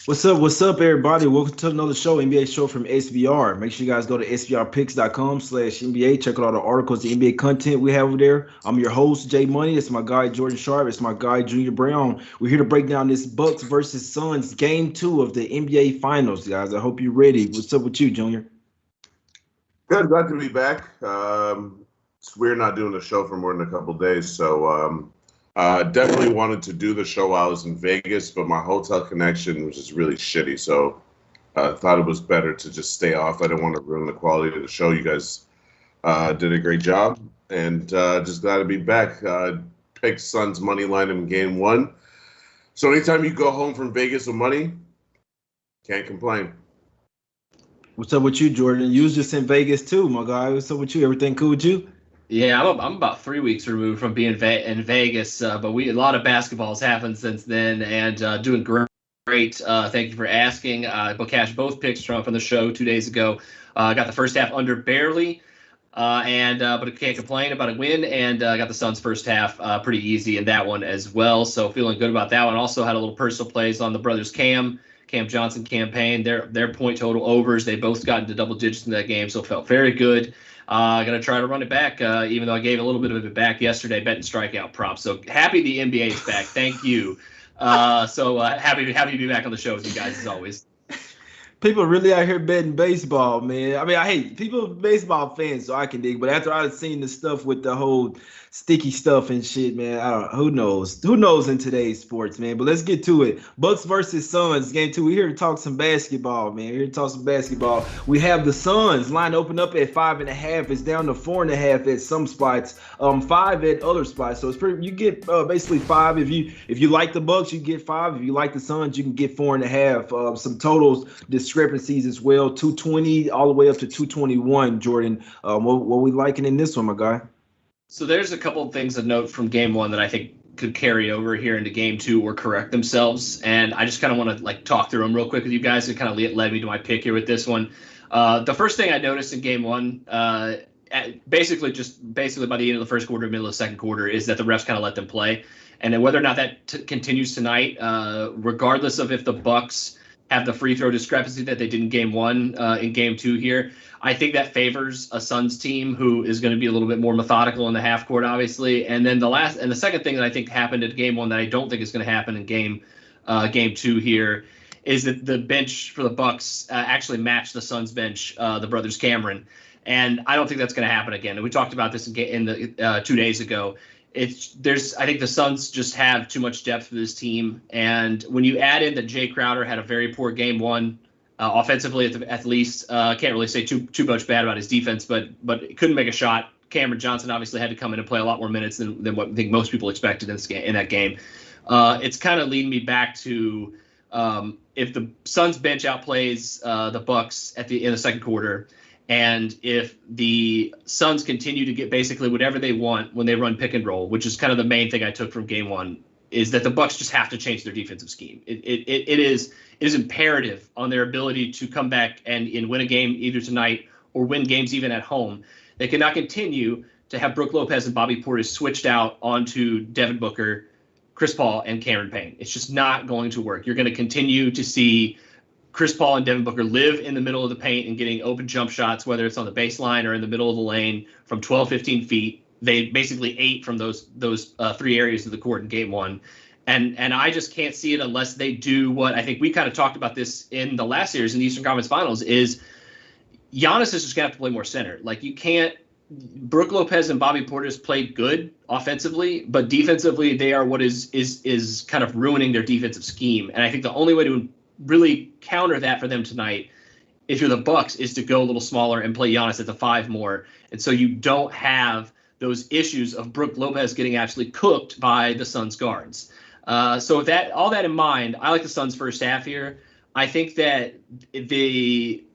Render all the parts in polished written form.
What's up, everybody? Welcome to another show, NBA show from SBR. Make sure you guys go to sbrpicks.com/NBA. Check out all the articles, the NBA content we have over there. I'm your host, Jay Money. It's my guy, Jordan Sharp. It's my guy, Junior Browne. We're here to break down this Bucks versus Suns game two of the NBA Finals, guys. I hope you're ready. What's up with you, Junior? Good, glad to be back. It's weird not doing the show for more than a couple days, so definitely wanted to do the show while I was in Vegas, but my hotel connection was just really shitty, so I thought it was better to just stay off. I didn't want to ruin the quality of the show. You guys did a great job, and just glad to be back. Picked Suns money line in game one. So anytime you go home from Vegas with money, can't complain. What's up with you, Jordan? You was just in Vegas too, my guy. What's up with you? Everything cool with you? Yeah, I'm about 3 weeks removed from being in Vegas, but a lot of basketball's happened since then, and doing great. Thank you for asking. Cashed both picks from the show 2 days ago. Got the first half under barely, but I can't complain about a win, and got the Suns first half pretty easy in that one as well. So feeling good about that one. Also had a little personal plays on the brothers Cam Johnson campaign. Their point total overs. They both got into double digits in that game, so felt very good. Going to try to run it back, even though I gave a little bit of it back yesterday, betting strikeout props. So happy the NBA is back. Thank you. Happy to be back on the show with you guys as always. People really out here betting baseball, man. I mean, I hate people baseball fans, so I can dig. But after I've seen the stuff with the whole sticky stuff and shit, man, I don't. Who knows? Who knows in today's sports, man? But let's get to it. Bucks versus Suns, game two. We're here to talk some basketball, man. We're here to talk some basketball. We have the Suns line open up at 5.5. It's down to 4.5 at some spots. 5 at other spots. So it's pretty. You get basically 5 if you like the Bucks, you get 5. If you like the Suns, you can get 4.5. Some totals discrepancies as well. 220 all the way up to 221. Jordan, what we liking in this one, my guy? So there's a couple of things of note from game one that I think could carry over here into game two or correct themselves. And I just kind of want to talk through them real quick with you guys. It kind of led me to my pick here with this one. The first thing I noticed in game one, basically by the end of the first quarter, middle of the second quarter, is that the refs kind of let them play. And then whether or not that continues tonight, regardless of if the Bucks have the free throw discrepancy that they did in game one, in game two here, I think that favors a Suns team who is going to be a little bit more methodical in the half court, obviously. And then the second thing that I think happened at game one that I don't think is going to happen in game two here is that the bench for the Bucks actually matched the Suns bench, the brothers Cameron. And I don't think that's going to happen again. And we talked about this in the 2 days ago. I think the Suns just have too much depth for this team. And when you add in that Jay Crowder had a very poor game one, offensively at least, can't really say too much bad about his defense, but couldn't make a shot. Cameron Johnson obviously had to come in and play a lot more minutes than what I think most people expected in that game. It's kind of leading me back to if the Suns bench outplays the Bucks in the second quarter, and if the Suns continue to get basically whatever they want when they run pick and roll, which is kind of the main thing I took from game one, is that the Bucks just have to change their defensive scheme. It is imperative on their ability to come back and win a game either tonight or win games even at home. They cannot continue to have Brook Lopez and Bobby Portis switched out onto Devin Booker, Chris Paul, and Cameron Payne. It's just not going to work. You're going to continue to see Chris Paul and Devin Booker live in the middle of the paint and getting open jump shots, whether it's on the baseline or in the middle of the lane from 12, 15 feet. They basically ate from those 3 areas of the court in game one. And I just can't see it unless they do what I think we kind of talked about this in the last series in the Eastern Conference Finals is Giannis is just going to have to play more center. You can't – Brook Lopez and Bobby Portis played good offensively, but defensively they are what is kind of ruining their defensive scheme. And I think the only way to really counter that for them tonight, if you're the Bucks, is to go a little smaller and play Giannis at the 5 more. And so you don't have those issues of Brook Lopez getting actually cooked by the Suns guards. So with all that in mind, I like the Suns first half here. I think that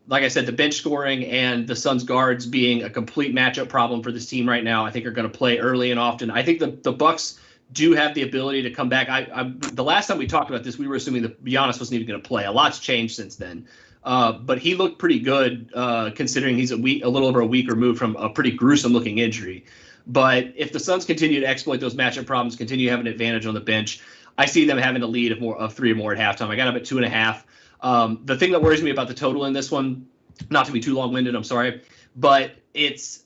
like I said, the bench scoring and the Suns guards being a complete matchup problem for this team right now, I think are going to play early and often. I think the Bucks do have the ability to come back. The last time we talked about this, we were assuming that Giannis wasn't even going to play. A lot's changed since then. But he looked pretty good considering he's a little over a week removed from a pretty gruesome looking injury. But if the Suns continue to exploit those matchup problems, continue to have an advantage on the bench, I see them having a lead of 3 or more at halftime. I got up at 2.5. The thing that worries me about the total in this one, not to be too long-winded, I'm sorry, but it's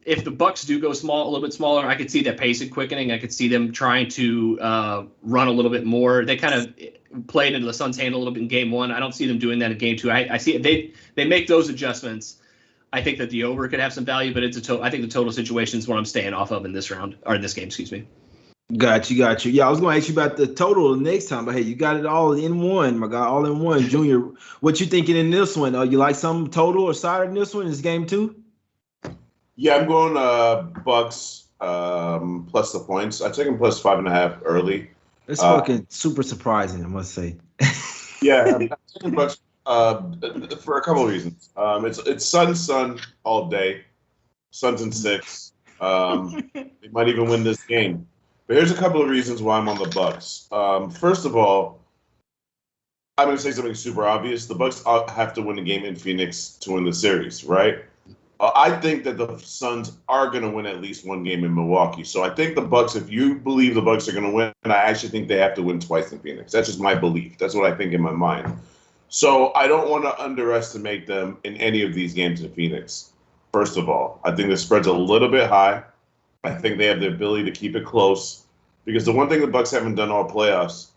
if the Bucks do go small, a little bit smaller, I could see that pace and quickening. I could see them trying to run a little bit more. They kind of played into the Suns' hand a little bit in game 1. I don't see them doing that in game 2. I see they make those adjustments. I think that the over could have some value, but I think the total situation is what I'm staying off of in this round, or in this game, excuse me. Got you. Yeah, I was going to ask you about the total next time, but hey, you got it all in one, my guy, all in one. Junior, what you thinking in this one? You like some total or side in this one? Is game 2? Yeah, I'm going Bucks plus the points. I took him plus 5.5 early. It's fucking super surprising, I must say. Yeah, I'm taking Bucks for a couple of reasons. It's Sun all day. Suns in 6. They might even win this game. But here's a couple of reasons why I'm on the Bucks. First of all, I'm going to say something super obvious. The Bucks have to win a game in Phoenix to win the series, right? I think that the Suns are going to win at least one game in Milwaukee. So I think the Bucks, if you believe the Bucks are going to win, I actually think they have to win twice in Phoenix. That's just my belief. That's what I think in my mind. So I don't want to underestimate them in any of these games in Phoenix. First of all, I think the spread's a little bit high. I think they have the ability to keep it close, because the one thing the Bucks haven't done all playoffs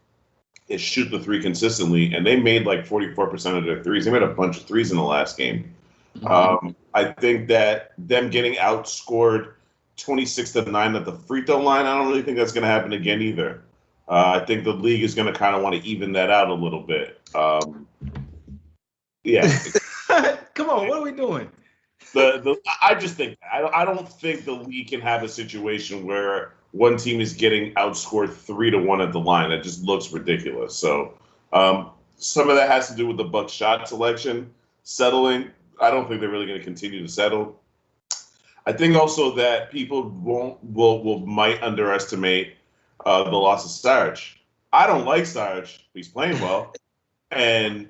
is shoot the 3 consistently, and they made like 44% of their threes. They made a bunch of threes in the last game. I think that them getting outscored 26-9 at the free throw line, I don't really think that's going to happen again either. I think the league is going to kind of want to even that out a little bit. Yeah. Come on, what are we doing? I just think I don't think the league can have a situation where one team is getting outscored 3-1 at the line. That just looks ridiculous. So some of that has to do with the Bucks shot selection settling. I don't think they're really going to continue to settle. I think also that people might underestimate the loss of Sarge. I don't like Sarge. He's playing well. And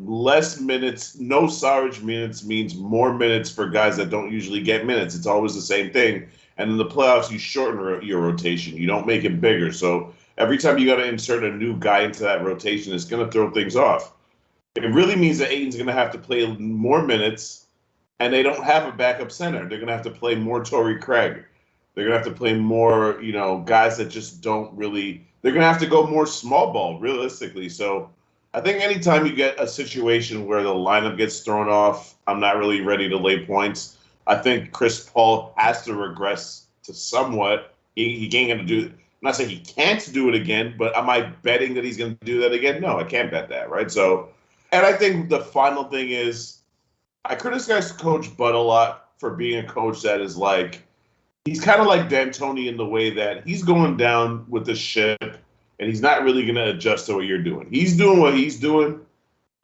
less minutes, no Sarge minutes means more minutes for guys that don't usually get minutes. It's always the same thing. And in the playoffs, you shorten your rotation. You don't make it bigger. So every time you got to insert a new guy into that rotation, it's going to throw things off. It really means that Ayton's going to have to play more minutes, and they don't have a backup center. They're going to have to play more Torrey Craig. They're going to have to play more, guys that just don't really – they're going to have to go more small ball, realistically. So I think anytime you get a situation where the lineup gets thrown off, I'm not really ready to lay points. I think Chris Paul has to regress to somewhat. He ain't going to do – I'm not saying he can't do it again, but am I betting that he's going to do that again? No, I can't bet that, right? So – and I think the final thing is, I criticize Coach Bud a lot for being a coach that is like, he's kind of like D'Antoni in the way that he's going down with the ship, and he's not really going to adjust to what you're doing. He's doing what he's doing,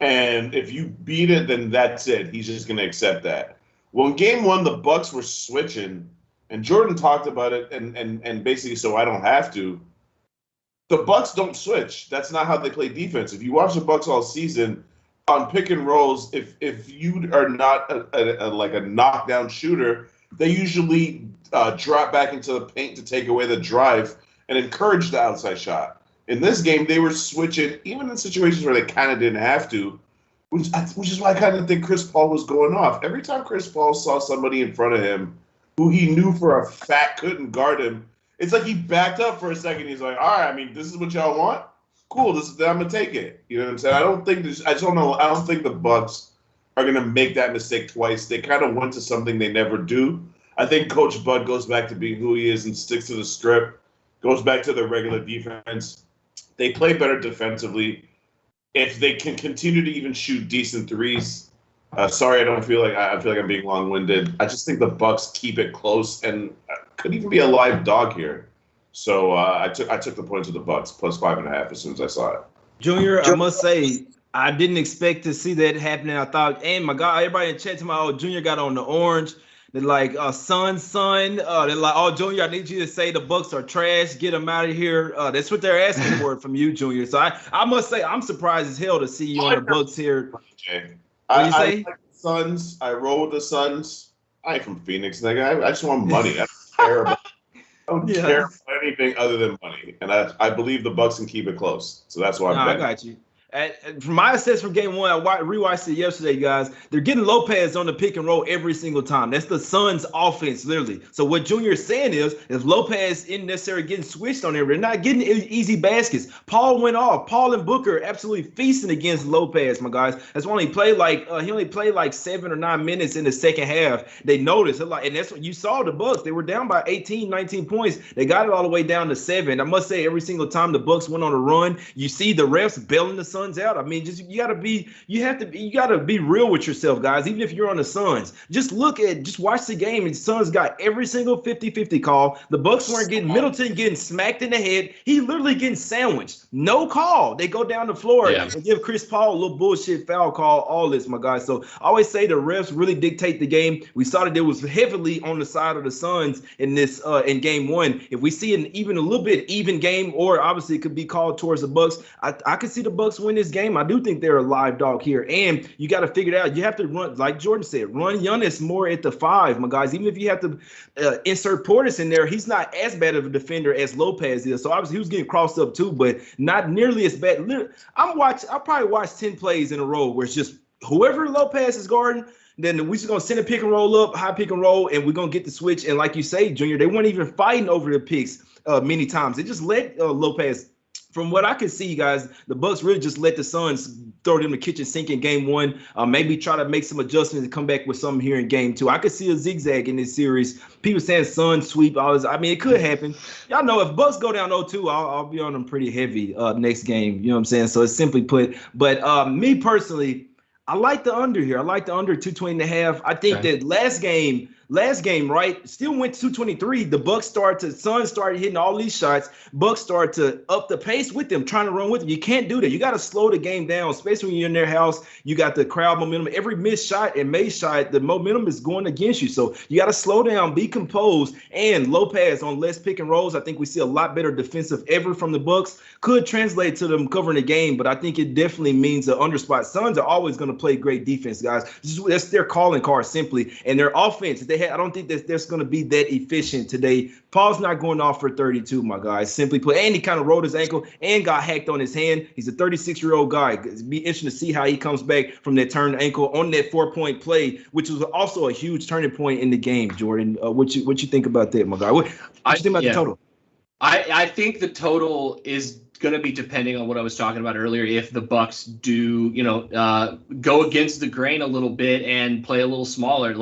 and if you beat it, then that's it. He's just going to accept that. Well, in game 1, the Bucks were switching, and Jordan talked about it, and basically, so I don't have to. The Bucks don't switch. That's not how they play defense. If you watch the Bucks all season, on pick and rolls, if you are not a knockdown shooter, they usually drop back into the paint to take away the drive and encourage the outside shot. In this game, they were switching, even in situations where they kind of didn't have to, which is why I kind of think Chris Paul was going off. Every time Chris Paul saw somebody in front of him who he knew for a fact couldn't guard him, it's like he backed up for a second. He's like, all right, I mean, this is what y'all want? Cool, I'm gonna take it. You know what I'm saying? I don't think the Bucks are gonna make that mistake twice. They kind of went to something they never do. I think Coach Bud goes back to being who he is and sticks to the script, goes back to their regular defense. They play better defensively. If they can continue to even shoot decent threes, sorry, I feel like I'm being long-winded. I just think the Bucks keep it close and could even be a live dog here. So I took the points of the Bucks plus 5.5 as soon as I saw it. Junior, I must say, I didn't expect to see that happening. I thought, and my God, everybody in chat to my Junior got on the orange. They're like, son. They're like, oh, Junior, I need you to say the Bucks are trash. Get them out of here. That's what they're asking for from you, Junior. So I must say, I'm surprised as hell to see you on the Bucks here. Okay. What do you say? I like the Suns. I roll with the Suns. I ain't from Phoenix, nigga. I just want money. That's terrible. don't Yeah. care about anything other than money, and I believe the Bucks can keep it close. So that's why No, I'm I betting. got you. And from my assessment from game one, I rewatched it yesterday, guys. They're getting Lopez on the pick and roll every single time. That's the Suns' offense, literally. So what Junior is saying is, if Lopez isn't necessarily getting switched on there, they're not getting easy baskets. Paul went off. Paul and Booker absolutely feasting against Lopez, my guys. That's why he only played like 7 or 9 minutes in the second half. They noticed, and that's what you saw the Bucks. They were down by 18, 19 points. They got it all the way down to 7. I must say, every single time the Bucks went on a run, you see the refs bailing the Suns out. I mean, just you gotta be real with yourself, guys. Even if you're on the Suns, just watch the game. And the Suns got every single 50-50 call. The Bucks weren't getting Middleton getting smacked in the head. He literally getting sandwiched. No call. They go down the floor and give Chris Paul a little bullshit foul call. All this, my guys. So I always say the refs really dictate the game. We saw that it was heavily on the side of the Suns in this in game one. If we see an even a little bit even game, or obviously it could be called towards the Bucks, I could see the Bucks win this game. I do think they're a live dog here, and you got to figure it out. You have to run, like Jordan said, run Giannis more at the 5, my guys. Even if you have to insert Portis in there, he's not as bad of a defender as Lopez is. So obviously he was getting crossed up too, but not nearly as bad. I'll probably watch 10 plays in a row where it's just whoever Lopez is guarding. Then we're just going to send a pick and roll up, high pick and roll, and we're going to get the switch. And like you say, Junior, they weren't even fighting over the picks many times. They just let Lopez. From what I can see, guys, the Bucks really just let the Suns throw them the kitchen sink in game one. Maybe try to make some adjustments and come back with something here in game two. I could see a zigzag in this series. People saying Suns sweep. It could happen. Y'all know if Bucks go down 0-2, I'll be on them pretty heavy next game. You know what I'm saying? So it's simply put. But me personally, I like the under here. I like the under 220.5. I think that last game, right, still went 223. The Suns started hitting all these shots. Bucks started to up the pace with them, trying to run with them. You can't do that. You got to slow the game down, especially when you're in their house. You got the crowd momentum. Every missed shot and made shot, the momentum is going against you. So you got to slow down, be composed. And Lopez on less pick and rolls, I think we see a lot better defensive effort from the Bucks. Could translate to them covering the game, but I think it definitely means the underspot. Suns are always going to play great defense, guys. That's their calling card simply. And their offense, I don't think that that's going to be that efficient today. Paul's not going off for 32, my guys. Simply put, and he kind of rolled his ankle and got hacked on his hand. He's a 36-year-old guy. It'd be interesting to see how he comes back from that turned ankle on that 4-point play, which was also a huge turning point in the game. Jordan, what you think about that, my guy? What you think about the total? I think the total is going to be depending on what I was talking about earlier. If the Bucks do, go against the grain a little bit and play a little smaller,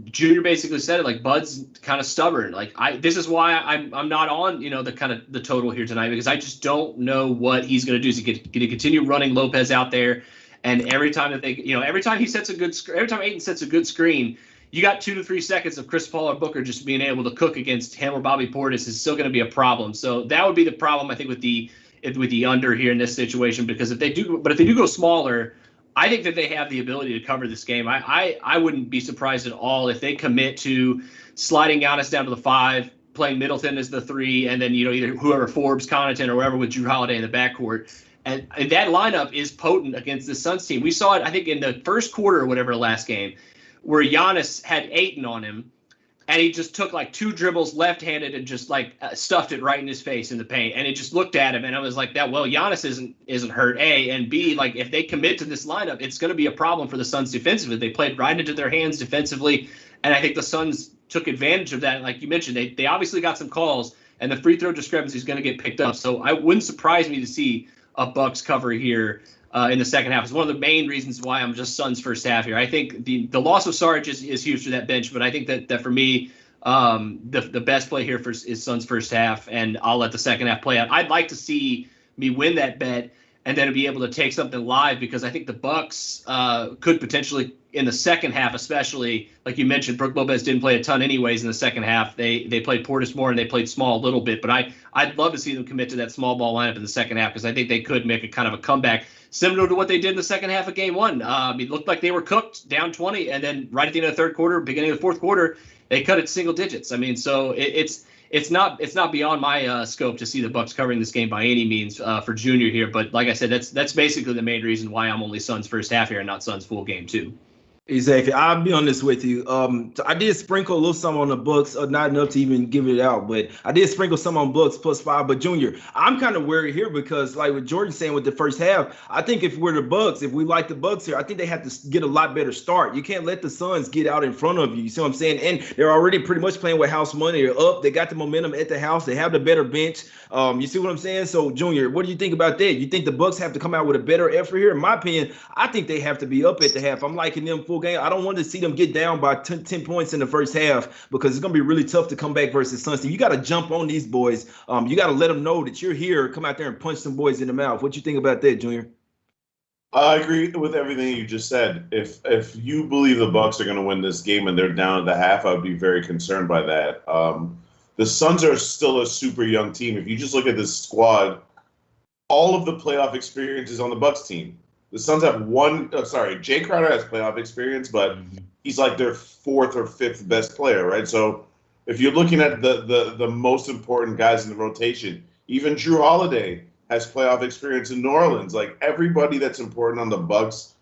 Junior basically said it. Like Bud's kind of stubborn. This is why I'm not on, the total here tonight, because I just don't know what he's going to do. Is he going to continue running Lopez out there? And every time that every time Ayton sets a good screen, you got 2 to 3 seconds of Chris Paul or Booker just being able to cook against him or Bobby Portis is still going to be a problem. So that would be the problem, I think, with the under here in this situation, because if they do go smaller, I think that they have the ability to cover this game. I wouldn't be surprised at all if they commit to sliding Giannis down to the 5, playing Middleton as the 3, and then either whoever, Forbes, Connaughton, or whoever with Drew Holiday in the backcourt. And that lineup is potent against the Suns team. We saw it, I think, in the first quarter or whatever last game, where Giannis had Ayton on him, and he just took 2 dribbles left-handed and just stuffed it right in his face in the paint. And it just looked at him, and I was like, Giannis isn't hurt, A, and B, if they commit to this lineup, it's going to be a problem for the Suns defensively. They played right into their hands defensively, and I think the Suns took advantage of that. Like you mentioned, they obviously got some calls, and the free throw discrepancy is going to get picked up. So I wouldn't surprise me to see a Bucks cover here in the second half. It's one of the main reasons why I'm just Suns first half here. I think the loss of Sarge is huge for that bench, but I think that for me, the best play here is Suns first half, and I'll let the second half play out. I'd like to see me win that bet and then be able to take something live, because I think the Bucks could potentially, in the second half especially, like you mentioned, Brook Lopez didn't play a ton anyways in the second half. They played Portis more and they played small a little bit, but I'd love to see them commit to that small ball lineup in the second half, because I think they could make a kind of a comeback similar to what they did in the second half of game one. It looked like they were cooked down 20, and then right at the end of the third quarter, beginning of the fourth quarter, they cut it single digits. So it's not beyond my scope to see the Bucks covering this game by any means for Junior here. But like I said, that's basically the main reason why I'm only Suns first half here and not Suns full game too. Exactly. I'll be honest with you. So I did sprinkle a little something on the Bucks, not enough to even give it out, but I did sprinkle some on Bucks +5. But Junior, I'm kind of worried here because, like what Jordan saying with the first half, I think if we're the Bucks, if we like the Bucks here, I think they have to get a lot better start. You can't let the Suns get out in front of you. You see what I'm saying? And they're already pretty much playing with house money. They're up. They got the momentum at the house. They have the better bench. You see what I'm saying? So Junior, what do you think about that? You think the Bucks have to come out with a better effort here? In my opinion, I think they have to be up at the half. I'm liking them full game. I don't want to see them get down by 10 points in the first half because it's going to be really tough to come back versus Suns. You got to jump on these boys. You got to let them know that you're here. Come out there and punch some boys in the mouth. What you think about that, Junior? I agree with everything you just said. If you believe the Bucks are going to win this game and they're down at the half, I would be very concerned by that. The Suns are still a super young team. If you just look at this squad, all of the playoff experience is on the Bucks team. The Suns have Jay Crowder has playoff experience, but he's like their fourth or fifth best player, right? So if you're looking at the most important guys in the rotation, even Drew Holiday has playoff experience in New Orleans. Like everybody that's important on the Bucks,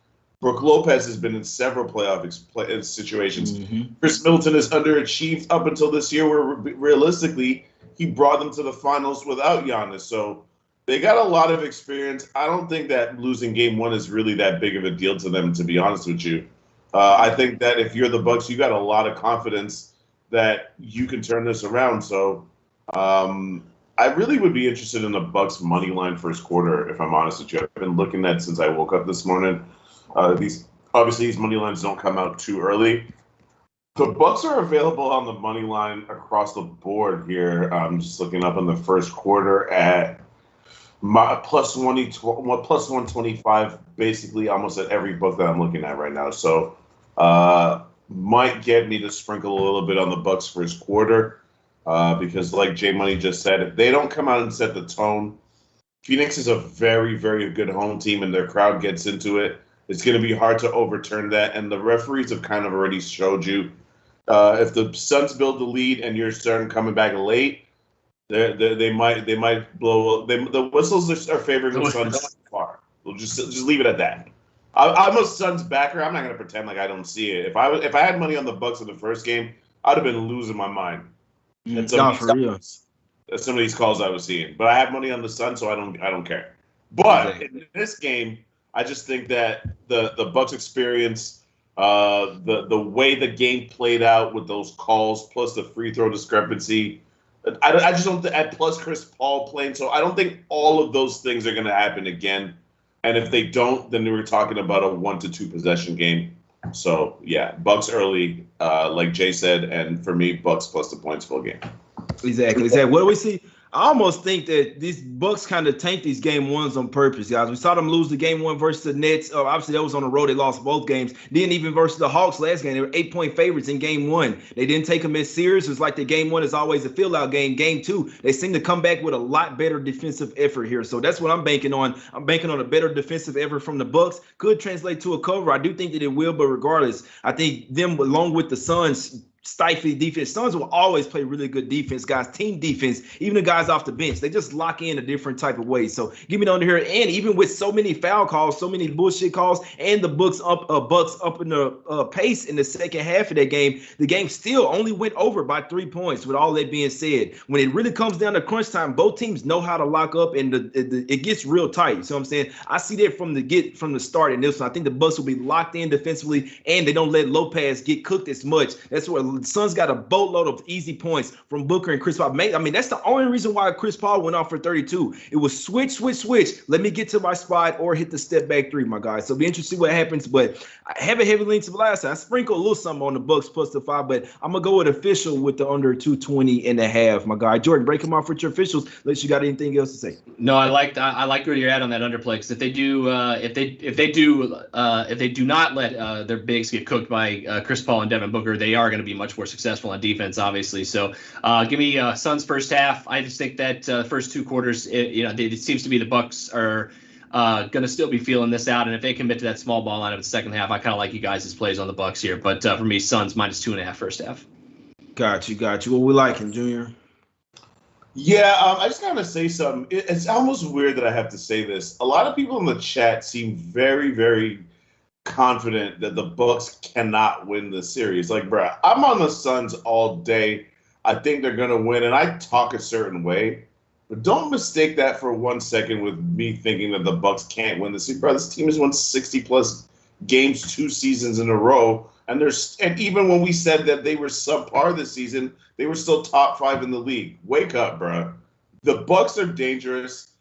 Brook Lopez has been in several playoff situations. Chris Middleton has underachieved up until this year, where realistically he brought them to the finals without Giannis. So they got a lot of experience. I don't think that losing game one is really that big of a deal to them, to be honest with you. I think that if you're the Bucks, you got a lot of confidence that you can turn this around. So I really would be interested in the Bucks money line first quarter, if I'm honest with you. I've been looking at since I woke up this morning. These money lines don't come out too early. The Bucks are available on the money line across the board here. I'm just looking up in the first quarter at plus 125, basically almost at every book that I'm looking at right now. So might get me to sprinkle a little bit on the Bucks first quarter because, like J Money just said, if they don't come out and set the tone, Phoenix is a very, very good home team, and their crowd gets into it. It's going to be hard to overturn that, and the referees have kind of already showed you if the Suns build the lead and you're starting coming back late. They might blow. The whistles are favoring the Suns so far. We'll just leave it at that. I'm a Suns backer. I'm not gonna pretend like I don't see it. If I had money on the Bucks in the first game, I'd have been losing my mind. For real. Some of these calls I was seeing, but I have money on the Suns, so I don't care. But in this game, I just think that the Bucks experience, the way the game played out with those calls, plus the free throw discrepancy. I just don't plus Chris Paul playing, so I don't think all of those things are going to happen again. And if they don't, then we're talking about a 1 to 2 possession game. So yeah, Bucks early, like Jay said, and for me, Bucks plus the points full game. Exactly. What do we see? I almost think that these Bucks kind of tanked these game ones on purpose, guys. We saw them lose the game one versus the Nets. Obviously, that was on the road. They lost both games. Then even versus the Hawks last game, they were 8-point favorites in game one. They didn't take them as serious. It was like the game one is always a fill-out game. Game two, they seem to come back with a lot better defensive effort here. So that's what I'm banking on. I'm banking on a better defensive effort from the Bucks. Could translate to a cover. I do think that it will, but regardless, I think them along with the Suns stifling defense. Suns will always play really good defense, guys. Team defense, even the guys off the bench, they just lock in a different type of way. So give me under here. And even with so many foul calls, so many bullshit calls, and the Bucks up in the pace in the second half of that game, the game still only went over by 3 points. With all that being said, when it really comes down to crunch time, both teams know how to lock up, and it gets real tight. So I'm saying I see that from the start in this one. I think the Bucks will be locked in defensively, and they don't let Lopez get cooked as much. That's what. The Suns got a boatload of easy points from Booker and Chris Paul. I mean, that's the only reason why Chris Paul went off for 32. It was switch. Let me get to my spot or hit the step back three, my guys. So be interested what happens. But I have a heavy lean to the last time. I sprinkle a little something on the Bucks plus the 5, but I'm gonna go with official with the under 220.5, my guy. Jordan, break them off with your officials. Unless you got anything else to say. No, I like where you're at on that underplay, because if they do not let their bigs get cooked by Chris Paul and Devin Booker, they are going to be much more successful on defense, obviously. So give me Suns first half. I just think that first two quarters, it seems to be the Bucks are going to still be feeling this out, and if they commit to that small ball line of the second half, I kind of like you guys' plays on the Bucks here. But for me, Suns -2.5 first half. Got you. What we like him, Junior. Yeah, I just gotta say something. It's almost weird that I have to say this. A lot of people in the chat seem very, very confident that the Bucks cannot win the series. Like, bro, I'm on the Suns all day. I think they're gonna win, and I talk a certain way. But don't mistake that for 1 second with me thinking that the Bucks can't win the series. Bro, this team has won 60+ games 2 seasons in a row. And even when we said that they were subpar this season, they were still top 5 in the league. Wake up, bro. The Bucks are dangerous,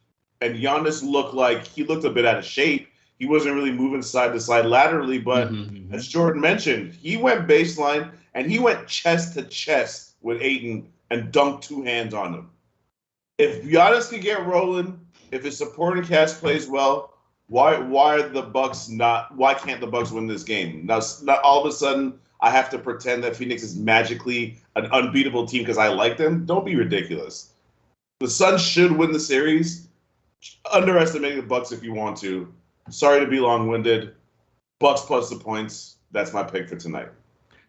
and Giannis looked a bit out of shape. He wasn't really moving side to side laterally, but as Jordan mentioned, he went baseline and he went chest to chest with Ayton and dunked 2 hands on him. If Giannis can get rolling, if his supporting cast plays well, why can't the Bucks win this game? Now all of a sudden I have to pretend that Phoenix is magically an unbeatable team because I like them? Don't be ridiculous. The Suns should win the series. Underestimating the Bucks if you want to. Sorry to be long-winded. Bucks plus the points. That's my pick for tonight.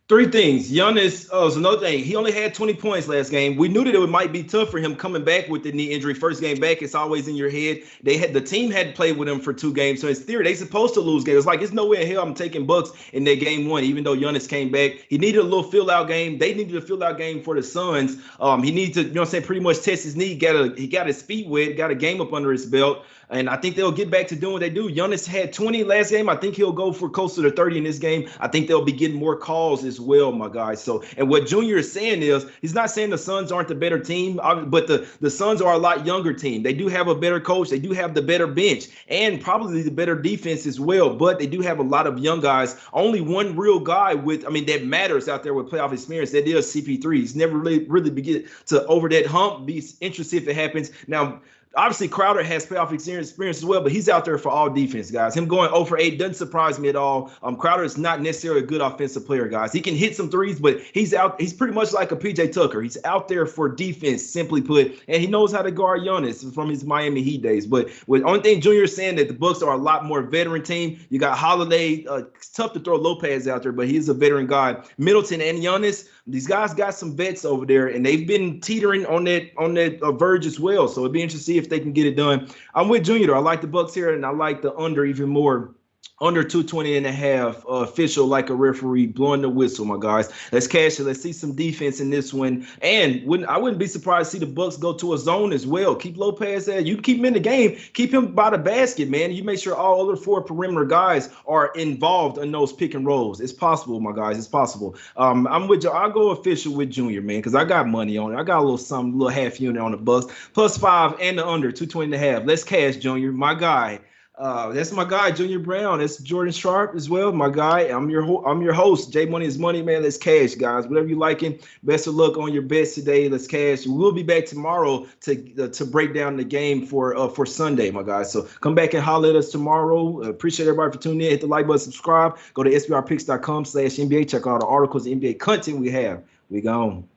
3 things. Giannis, so another thing, he only had 20 points last game. We knew that it might be tough for him coming back with the knee injury. First game back, it's always in your head. The team had played with him for 2 games, so in theory, they supposed to lose games. It's like, it's no way in hell I'm taking Bucks in that game 1, even though Giannis came back. He needed a little fill-out game. They needed a fill-out game for the Suns. He needed to, pretty much test his knee. He got his feet wet, got a game up under his belt. And I think they'll get back to doing what they do. Giannis had 20 last game. I think he'll go for closer to 30 in this game. I think they'll be getting more calls as well, my guys. So, and what Junior is saying is, he's not saying the Suns aren't the better team, but the Suns are a lot younger team. They do have a better coach. They do have the better bench and probably the better defense as well. But they do have a lot of young guys. Only one real guy that matters out there with playoff experience. That is CP3. He's never really begin to over that hump. Be interested if it happens. Now, obviously, Crowder has playoff experience as well, but he's out there for all defense, guys. Him going 0 for 8 doesn't surprise me at all. Crowder is not necessarily a good offensive player, guys. He can hit some threes, but he's pretty much like a PJ Tucker. He's out there for defense, simply put, and he knows how to guard Giannis from his Miami Heat days. But with only thing Junior is saying that the Bucks are a lot more veteran team. You got Holiday. It's tough to throw Lopez out there, but he's a veteran guy. Middleton and Giannis. These guys got some vets over there, and they've been teetering on that verge as well. So it'd be interesting to see if they can get it done. I'm with Junior, though. I like the Bucks here, and I like the under even more. Under 220.5, official like a referee blowing the whistle, my guys. Let's cash it. Let's see some defense in this one. And I wouldn't be surprised to see the Bucks go to a zone as well. Keep Lopez there. You keep him in the game. Keep him by the basket, man. You make sure all other 4 perimeter guys are involved in those pick and rolls. It's possible, my guys. It's possible. I'm with you. I'll go official with Junior, man, because I got money on it. I got a little half unit on the Bucks. +5 and the under 220.5. Let's cash, Junior. My guy. That's my guy, Junior Browne. That's Jordan Sharp as well, my guy. I'm your host. J Money is money, man. Let's cash, guys. Whatever you liking. Best of luck on your bets today. Let's cash. We'll be back tomorrow to break down the game for Sunday, my guys. So come back and holler at us tomorrow. Appreciate everybody for tuning in. Hit the like button, subscribe. Go to sbrpicks.com/NBA. Check out all the articles, NBA content we have. We gone.